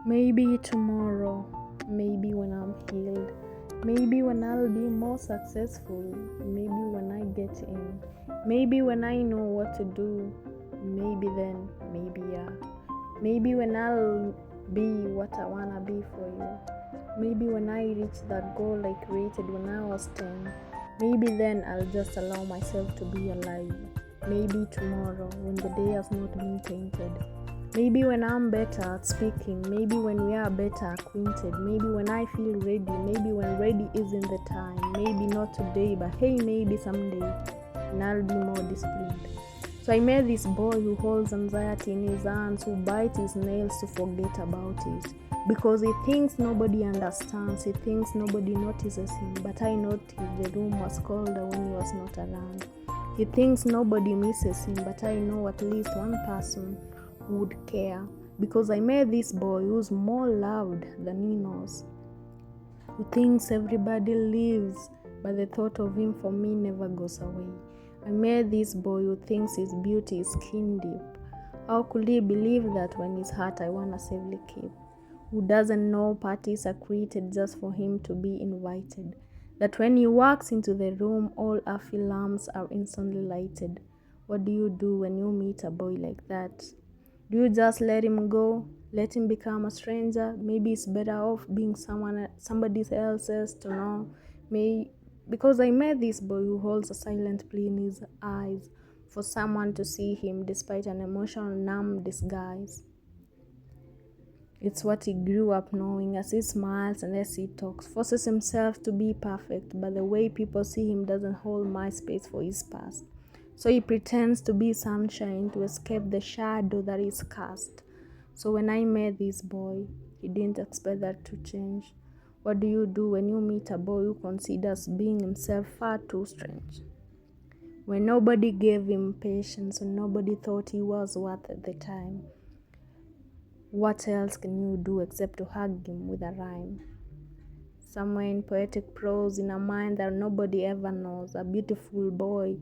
Maybe tomorrow, maybe when I'm healed, maybe when I'll be more successful, maybe when I get in, maybe when I know what to do, maybe then, maybe yeah. Maybe when I'll be what I wanna be for you, maybe when I reach that goal I created when I was 10, maybe then I'll just allow myself to be alive. Maybe tomorrow when the day has not been tainted. Maybe when I'm better at speaking, maybe when we are better acquainted, maybe when I feel ready, maybe when ready isn't the time, maybe not today, but hey, maybe someday, and I'll be more disciplined. So I met this boy who holds anxiety in his hands, who bites his nails to forget about it, because he thinks nobody understands, he thinks nobody notices him, but I noticed the room was colder when he was not around. He thinks nobody misses him, but I know at least one person would care, because I met this boy who's more loved than he knows, who thinks everybody leaves, but the thought of him for me never goes away. I met this boy who thinks his beauty is skin deep. How could he believe that when he's hurt I wanna safely keep? Who doesn't know parties are created just for him to be invited? That when he walks into the room, all happy lamps are instantly lighted. What do you do when you meet a boy like that? Do you just let him go? Let him become a stranger? Maybe it's better off being somebody else's to know. Because I met this boy who holds a silent plea in his eyes for someone to see him despite an emotional numb disguise. It's what he grew up knowing, as he smiles and as he talks, forces himself to be perfect, but the way people see him doesn't hold much space for his past. So he pretends to be sunshine to escape the shadow that is cast. So when I met this boy, he didn't expect that to change. What do you do when you meet a boy who considers being himself far too strange? When nobody gave him patience and nobody thought he was worth the time, what else can you do except to hug him with a rhyme? Somewhere in poetic prose, in a mind that nobody ever knows, a beautiful boy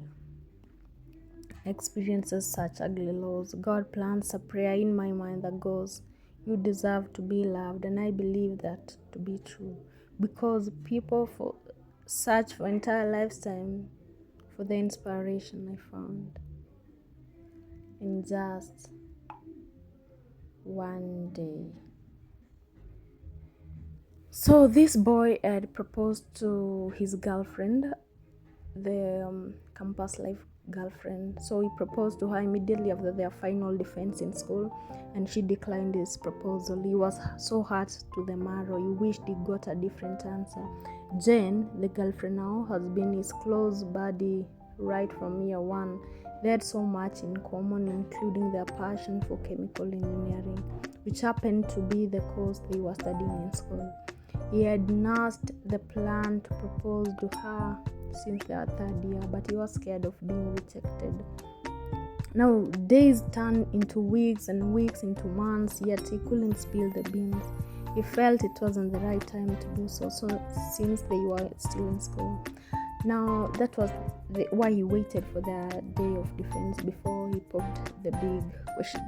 experiences such ugly laws. God plants a prayer in my mind that goes, you deserve to be loved, and I believe that to be true, because people search for entire lifetime for the inspiration I found in just one day. So this boy had proposed to his girlfriend, the campus life girlfriend. So he proposed to her immediately after their final defense in school, and she declined his proposal. He was so hurt to the marrow. He wished he got a different answer. Jen, the girlfriend now, has been his close buddy right from year one. They had so much in common, including their passion for chemical engineering, which happened to be the course they were studying in school. He had nursed the plan to propose to her since their third year, but he was scared of being rejected. Now, days turned into weeks and weeks into months, yet he couldn't spill the beans. He felt it wasn't the right time to do so since they were still in school. Now, that was why he waited for the day of defense before he popped the big question.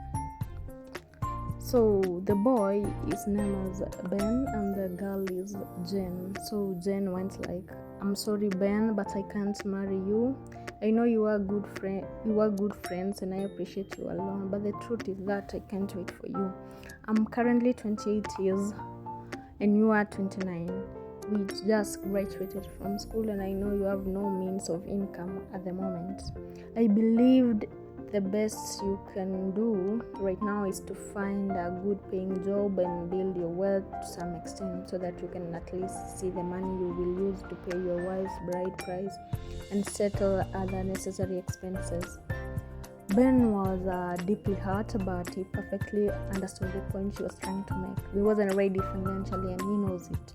So the boy is named as Ben and the girl is Jen. So Jen went like, I'm sorry Ben, but I can't marry you. I know you are good friends and I appreciate you a lot, but the truth is that I can't wait for you. I'm currently 28 years and you are 29. We just graduated from school and I know you have no means of income at the moment. I believed the best you can do right now is to find a good paying job and build your wealth to some extent so that you can at least see the money you will use to pay your wife's bride price and settle other necessary expenses. Ben was deeply hurt, but he perfectly understood the point she was trying to make. He wasn't ready financially and he knows it.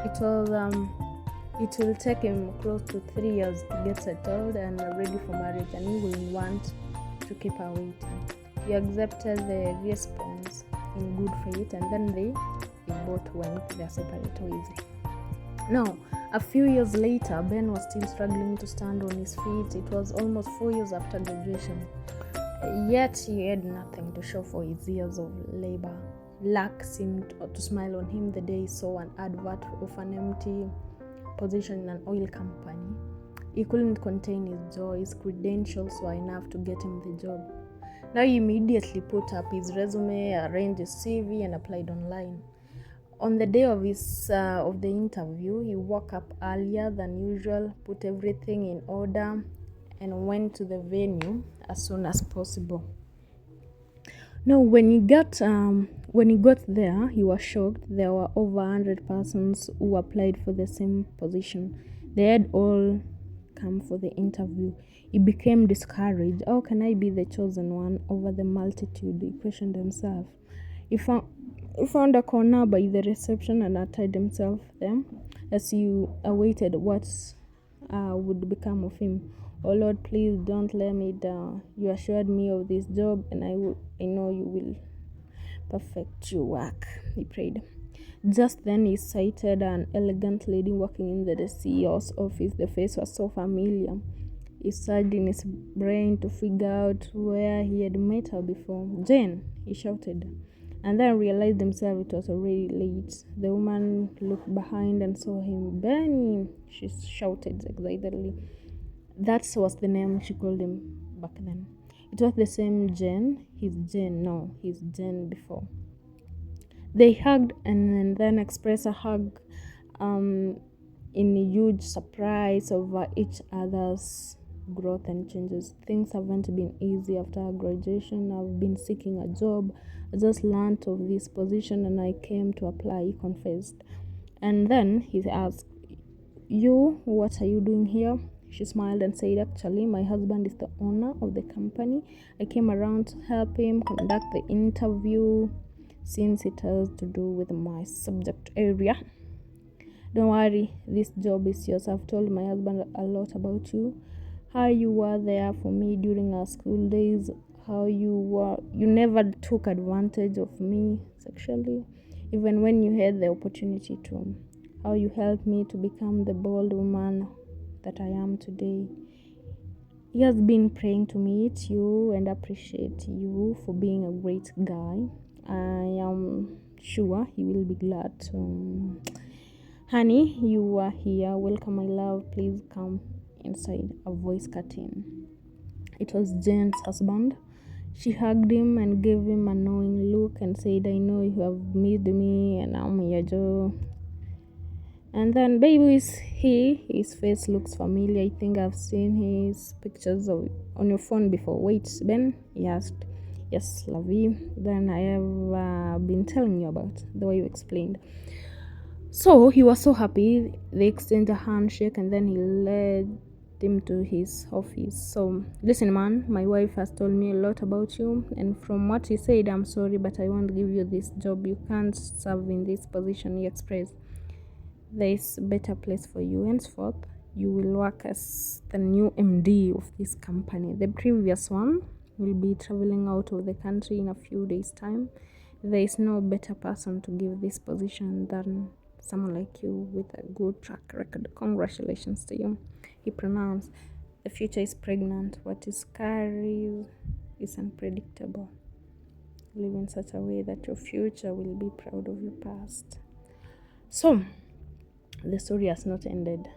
It will take him close to 3 years to get settled and ready for marriage, and he will want to keep her waiting. He accepted the response in good faith, and then they both went their separate ways. Now, a few years later, Ben was still struggling to stand on his feet. It was almost 4 years after graduation, yet he had nothing to show for his years of labor. luck seemed to smile on him the day he saw an advert of an empty position in an oil company. He couldn't contain his joy. His credentials were enough to get him the job. Now he immediately put up his resume, arranged his CV, and applied online. On the day of the interview, he woke up earlier than usual, put everything in order, and went to the venue as soon as possible. Now, when he got there, he was shocked. There were over 100 persons who applied for the same position. They had all come for the interview. He became discouraged. How can I be the chosen one over the multitude? He questioned himself. He found a corner by the reception and tied himself there as he awaited what would become of him. Oh Lord, please don't let me down. You assured me of this job, and I know you will perfect your work, he prayed. Just then he sighted an elegant lady walking in the CEO's office. The face was so familiar. He searched in his brain to figure out where he had met her before. Jane, he shouted, and then realized himself it was already late. The woman looked behind and saw him. Benny, she shouted excitedly. That was the name she called him back then. It was the same Jen. He's Jen before. They hugged and then expressed a hug in a huge surprise over each other's growth and changes. Things haven't been easy after graduation. I've been seeking a job. I just learned of this position and I came to apply, he confessed. And then he asked, "You, what are you doing here?" She smiled and said, "Actually, my husband is the owner of the company. I came around to help him conduct the interview since it has to do with my subject area. Don't worry, this job is yours. I've told my husband a lot about you. How you were there for me during our school days. How you never took advantage of me sexually, even when you had the opportunity to. How you helped me to become the bold woman that I am today. He has been praying to meet you and appreciate you for being a great guy. I am sure he will be glad to. Honey, you are here. Welcome, my love. Please come inside." A voice cut in. It was Jane's husband. She hugged him and gave him a knowing look and said, "I know you have missed me and I'm your Joe." And then, baby, is he? His face looks familiar. I think I've seen his pictures on your phone before. Wait, Ben? He asked. Yes, lovey. Then I have been telling you about the way you explained. So he was so happy. They exchanged a handshake and then he led him to his office. So, listen, man, my wife has told me a lot about you, and from what he said, I'm sorry, but I won't give you this job. You can't serve in this position, he expressed. There is a better place for you. Henceforth, you will work as the new MD of this company. The previous one will be traveling out of the country in a few days' time. There is no better person to give this position than someone like you with a good track record. Congratulations to you, he pronounced. The future is pregnant. What is scary is unpredictable. Live in such a way that your future will be proud of your past. So, the story has not ended.